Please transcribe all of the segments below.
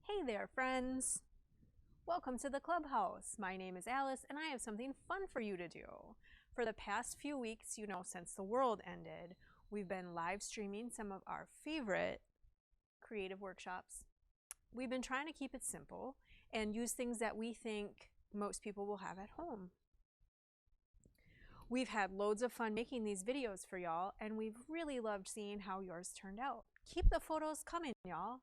Hey there, friends! Welcome to the clubhouse. My name is Alice, and I have something fun for you to do. For the past few weeks, since the world ended, we've been live streaming some of our favorite creative workshops. We've been trying to keep it simple and use things that we think most people will have at home. We've had loads of fun making these videos for y'all, and we've really loved seeing how yours turned out. Keep the photos coming, y'all.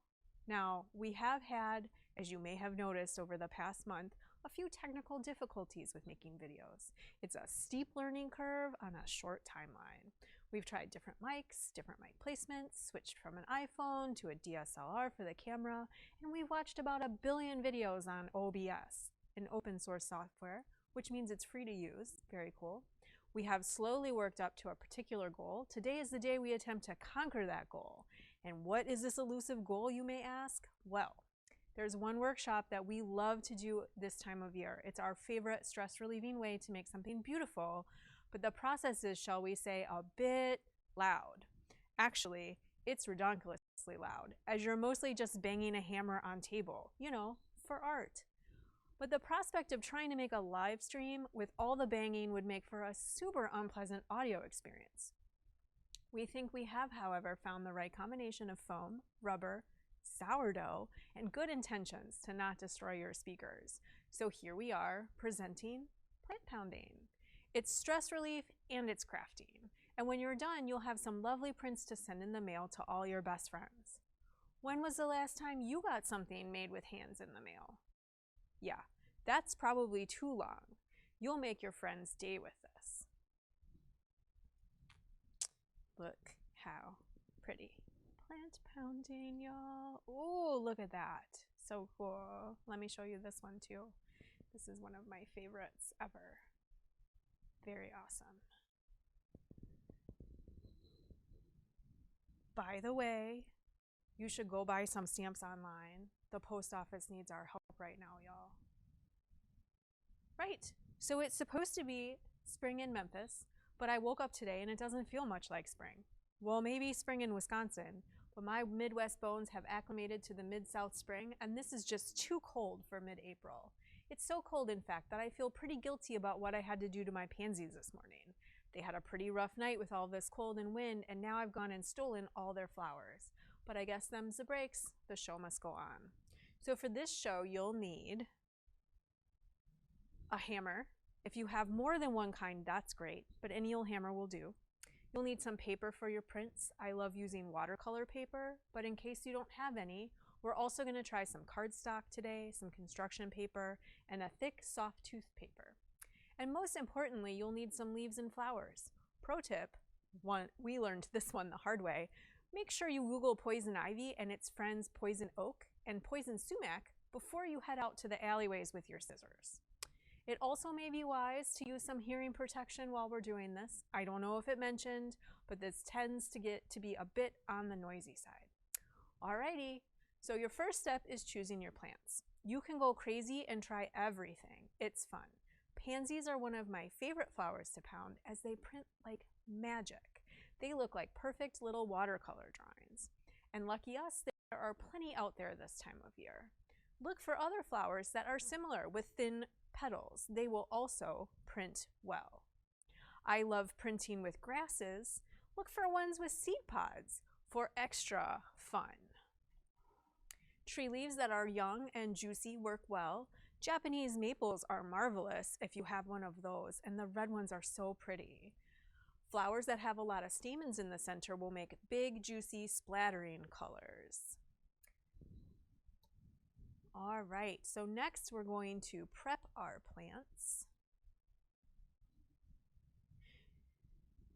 Now, we have had, as you may have noticed over the past month, a few technical difficulties with making videos. It's a steep learning curve on a short timeline. We've tried different mics, different mic placements, switched from an iPhone to a DSLR for the camera, and we've watched about 1 billion videos on OBS, an open source software, which means it's free to use. Very cool. We have slowly worked up to a particular goal. Today is the day we attempt to conquer that goal. And what is this elusive goal, you may ask? Well, there's one workshop that we love to do this time of year. It's our favorite stress-relieving way to make something beautiful, but the process is, shall we say, a bit loud. Actually, it's redonkulously loud, as you're mostly just banging a hammer on table, for art. But the prospect of trying to make a live stream with all the banging would make for a super unpleasant audio experience. We think we have, however, found the right combination of foam, rubber, sourdough, and good intentions to not destroy your speakers. So here we are presenting plant pounding. It's stress relief and it's crafting. And when you're done, you'll have some lovely prints to send in the mail to all your best friends. When was the last time you got something made with hands in the mail? Yeah, that's probably too long. You'll make your friend's day with this. Look how pretty. Plant pounding, y'all. Oh, look at that. So cool. Let me show you this one too. This is one of my favorites ever. Very awesome. By the way, you should go buy some stamps online. The post office needs our help right now, y'all. Right, so it's supposed to be spring in Memphis, but I woke up today and it doesn't feel much like spring. Well, maybe spring in Wisconsin, but my Midwest bones have acclimated to the Mid-South spring, and this is just too cold for mid-April. It's so cold, in fact, that I feel pretty guilty about what I had to do to my pansies this morning. They had a pretty rough night with all this cold and wind, and now I've gone and stolen all their flowers. But I guess them's the breaks. The show must go on. So for this show, you'll need a hammer. If you have more than one kind, that's great, but any old hammer will do. You'll need some paper for your prints. I love using watercolor paper, but in case you don't have any, we're also going to try some cardstock today, some construction paper, and a thick, soft tooth paper. And most importantly, you'll need some leaves and flowers. Pro tip, we learned this one the hard way, make sure you Google poison ivy and its friends poison oak and poison sumac before you head out to the alleyways with your scissors. It also may be wise to use some hearing protection while we're doing this. I don't know if it mentioned, but this tends to get to be a bit on the noisy side. Alrighty, so your first step is choosing your plants. You can go crazy and try everything. It's fun. Pansies are one of my favorite flowers to pound as they print like magic. They look like perfect little watercolor drawings. And lucky us, there are plenty out there this time of year. Look for other flowers that are similar with thin petals. They will also print well. I love printing with grasses. Look for ones with seed pods for extra fun. Tree leaves that are young and juicy work well. Japanese maples are marvelous if you have one of those, and the red ones are so pretty. Flowers that have a lot of stamens in the center will make big, juicy, splattering colors. All right, so next we're going to prep our plants.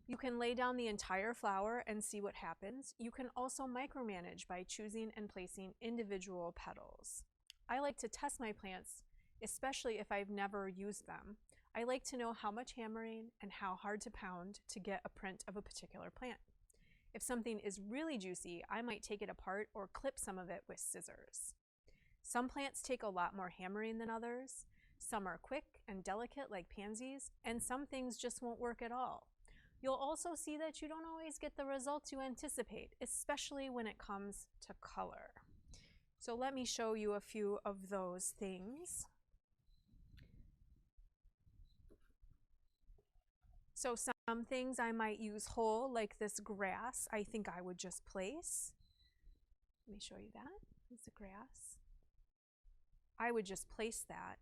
You can lay down the entire flower and see what happens. You can also micromanage by choosing and placing individual petals. I like to test my plants, especially if I've never used them. I like to know how much hammering and how hard to pound to get a print of a particular plant. If something is really juicy, I might take it apart or clip some of it with scissors. Some plants take a lot more hammering than others. Some are quick and delicate like pansies, and some things just won't work at all. You'll also see that you don't always get the results you anticipate, especially when it comes to color. So let me show you a few of those things. So some things I might use whole, like this grass, I think I would just place. Let me show you that. Here's the grass. I would just place that.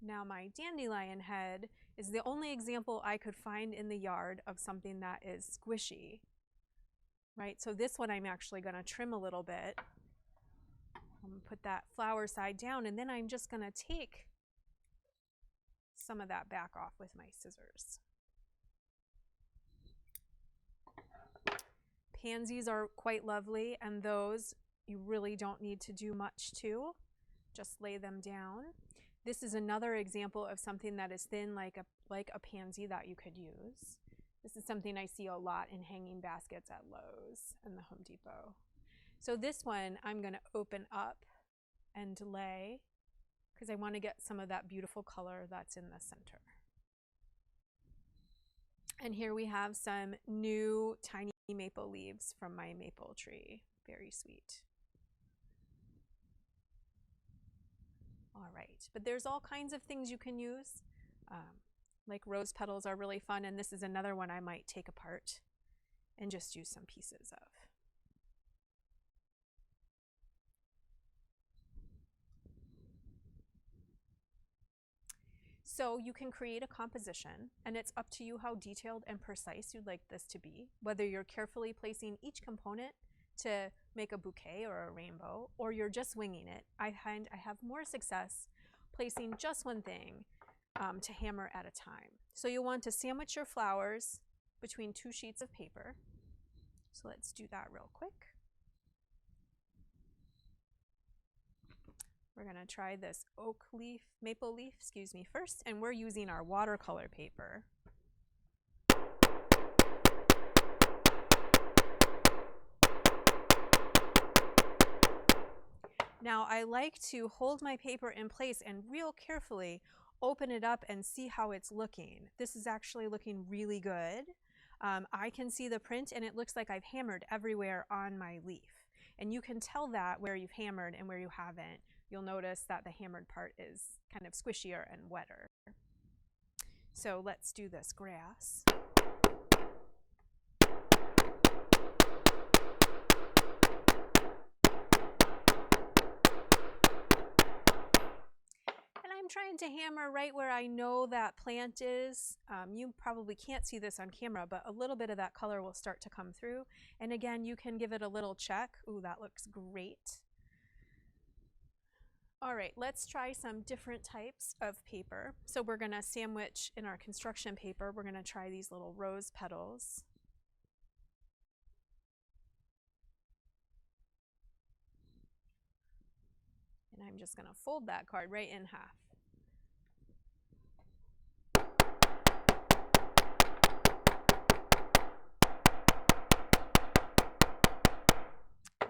Now my dandelion head is the only example I could find in the yard of something that is squishy. Right, so this one I'm actually going to trim a little bit. I'm going to put that flower side down, and then I'm just going to take some of that back off with my scissors. Pansies are quite lovely, and those you really don't need to do much to. Just lay them down. This is another example of something that is thin like a pansy that you could use. This is something I see a lot in hanging baskets at Lowe's and the Home Depot. So this one I'm going to open up and lay because I want to get some of that beautiful color that's in the center. And here we have some new tiny maple leaves from my maple tree. Very sweet. All right, but there's all kinds of things you can use. Like rose petals are really fun, and this is another one I might take apart and just use some pieces of. So you can create a composition, and it's up to you how detailed and precise you'd like this to be, whether you're carefully placing each component to make a bouquet or a rainbow, or you're just winging it. I find I have more success placing just one thing to hammer at a time. So you'll want to sandwich your flowers between 2 sheets of paper. So let's do that real quick. We're going to try this maple leaf, first, and we're using our watercolor paper. Now I like to hold my paper in place and real carefully open it up and see how it's looking. This is actually looking really good. I can see the print, and it looks like I've hammered everywhere on my leaf. And you can tell that where you've hammered and where you haven't. You'll notice that the hammered part is kind of squishier and wetter. So let's do this grass. I'm trying to hammer right where I know that plant is. You probably can't see this on camera, but a little bit of that color will start to come through. And again, you can give it a little check. Ooh, that looks great. All right, let's try some different types of paper. So we're going to sandwich in our construction paper. We're going to try these little rose petals. And I'm just going to fold that card right in half.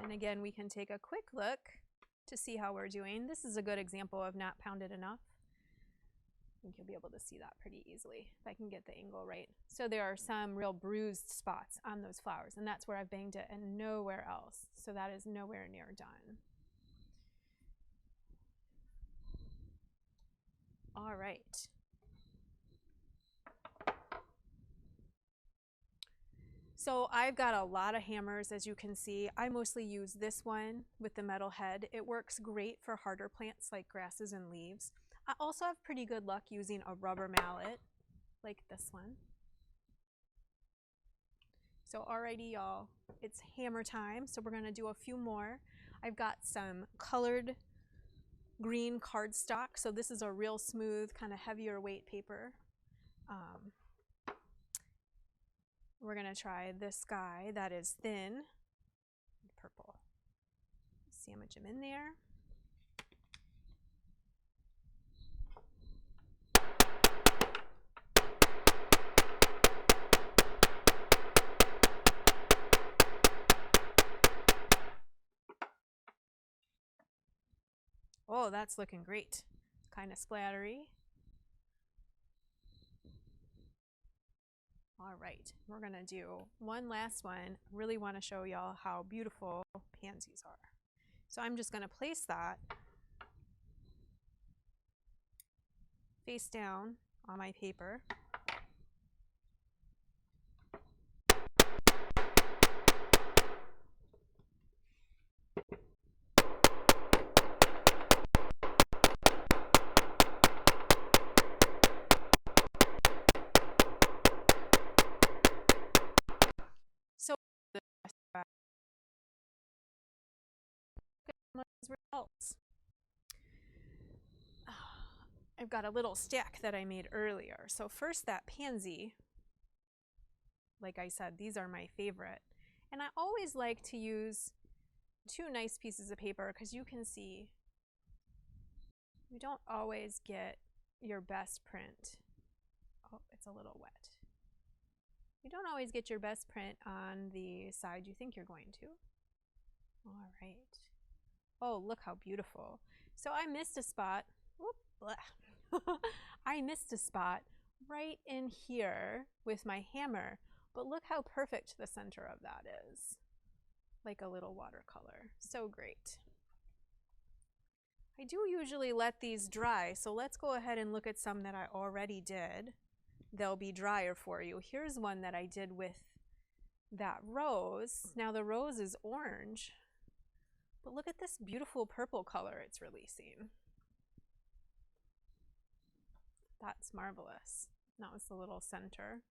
And again, we can take a quick look to see how we're doing. This is a good example of not pounded enough. I think you'll be able to see that pretty easily if I can get the angle right. So there are some real bruised spots on those flowers, and that's where I've banged it and nowhere else. So that is nowhere near done. All right. So I've got a lot of hammers, as you can see. I mostly use this one with the metal head. It works great for harder plants like grasses and leaves. I also have pretty good luck using a rubber mallet like this one. So alrighty, y'all, it's hammer time. So we're gonna do a few more. I've got some colored green cardstock. So this is a real smooth, kind of heavier weight paper. We're going to try this guy that is thin, purple. Sandwich him in there. Oh, that's looking great. Kind of splattery. All right, we're gonna do one last one. Really want to show y'all how beautiful pansies are. So I'm just gonna place that face down on my paper. So the results. I've got a little stack that I made earlier. So first that pansy, like I said, these are my favorite. And I always like to use two nice pieces of paper because you can see you don't always get your best print. Oh, it's a little wet. You don't always get your best print on the side you think you're going to. All right. Oh, look how beautiful. So I missed a spot. Whoop, I missed a spot right in here with my hammer, but look how perfect the center of that is. Like a little watercolor. So great. I do usually let these dry, so let's go ahead and look at some that I already did. They'll be drier for you. Here's one that I did with that rose. Now the rose is orange, but look at this beautiful purple color it's releasing. That's marvelous. That was the little center.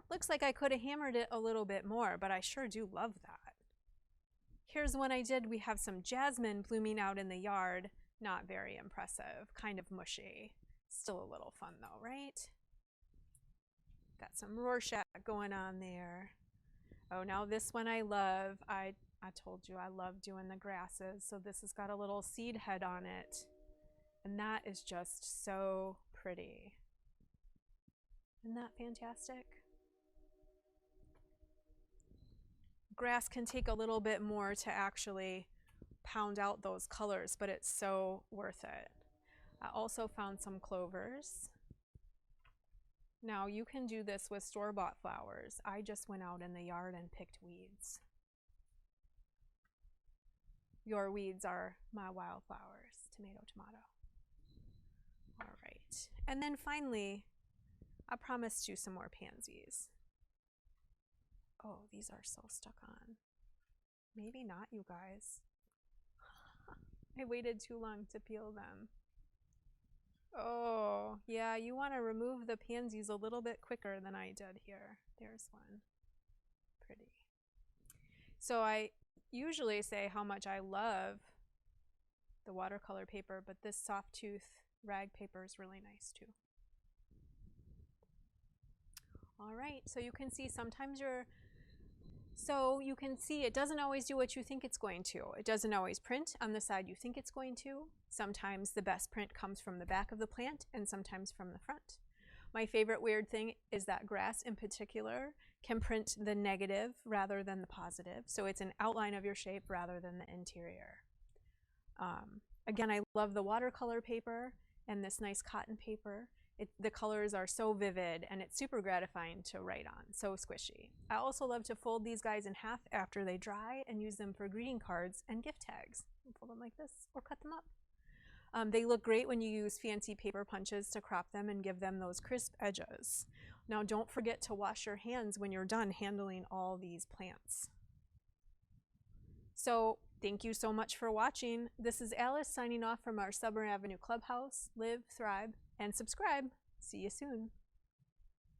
Looks like I could have hammered it a little bit more, but I sure do love that. Here's one I did. We have some jasmine blooming out in the yard. Not very impressive, kind of mushy. Still a little fun though, right? Got some Rorschach going on there. Oh, now this one I love. I told you I love doing the grasses, so this has got a little seed head on it. And that is just so pretty. Isn't that fantastic? Grass can take a little bit more to actually pound out those colors, but it's so worth it. I also found some clovers. Now you can do this with store-bought flowers. I just went out in the yard and picked weeds. Your weeds are my wildflowers. Tomato, tomato. All right. And then finally, I promised you some more pansies. Oh, these are so stuck on. Maybe not, you guys. I waited too long to peel them. Oh, yeah, you want to remove the pansies a little bit quicker than I did here. There's one. Pretty. So I usually say how much I love the watercolor paper, but this soft tooth rag paper is really nice too. All right, so you can see sometimes it doesn't always do what you think it's going to. It doesn't always print on the side you think it's going to. Sometimes the best print comes from the back of the plant and sometimes from the front. My favorite weird thing is that grass in particular can print the negative rather than the positive. So it's an outline of your shape rather than the interior. Again, I love the watercolor paper and this nice cotton paper. The colors are so vivid and it's super gratifying to write on, so squishy. I also love to fold these guys in half after they dry and use them for greeting cards and gift tags. Fold them like this or cut them up. They look great when you use fancy paper punches to crop them and give them those crisp edges. Now don't forget to wash your hands when you're done handling all these plants. So thank you so much for watching. This is Alice signing off from our Summer Avenue Clubhouse. Live, thrive, and subscribe. See you soon.